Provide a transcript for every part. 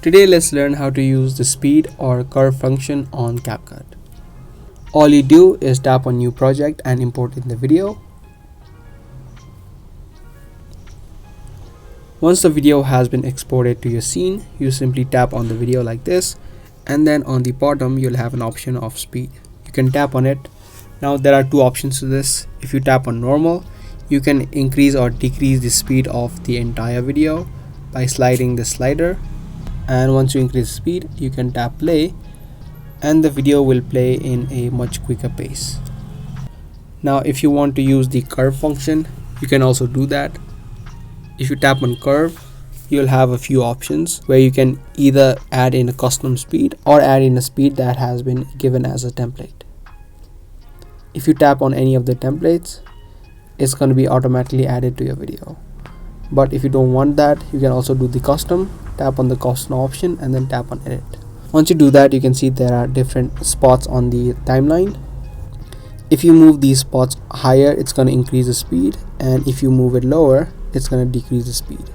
Today let's learn how to use the speed or curve function on Capcut. All you do is tap on new project and import in the video. Once the video has been exported to your scene, you simply tap on the video like this, and then on the bottom you'll have an option of speed. You can tap on it. Now there are two options to this. If you tap on normal, you can increase or decrease the speed of the entire video by sliding the slider, and once you increase speed you can tap play and the video will play in a much quicker pace. Now if you want to use the curve function, you can also do that. If you tap on curve, you'll have a few options where you can either add in a custom speed or add in a speed that has been given as a template. If you tap on any of the templates, it's going to be automatically added to your video. But if you don't want that, you can also do the custom. Tap on the custom option and then tap on edit. Once you do that, you can see there are different spots on the timeline. If you move these spots higher, it's going to increase the speed, and if you move it lower, it's going to decrease the speed.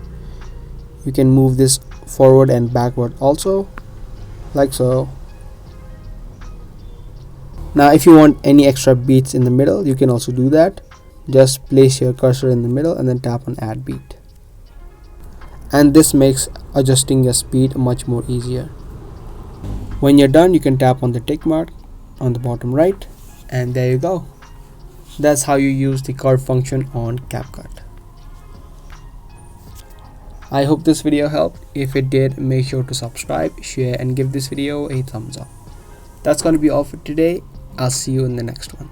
You can move this forward and backward also, like so. Now if you want any extra beats in the middle, you can also do that. Just place your cursor in the middle and then tap on add beat, and this makes adjusting your speed much more easier. When you're done, you can tap on the tick mark on the bottom right, and there you go. That's how you use the curve function on Capcut. I hope this video helped. If it did, make sure to subscribe, share, and give this video a thumbs up. That's going to be all for today. I'll see you in the next one.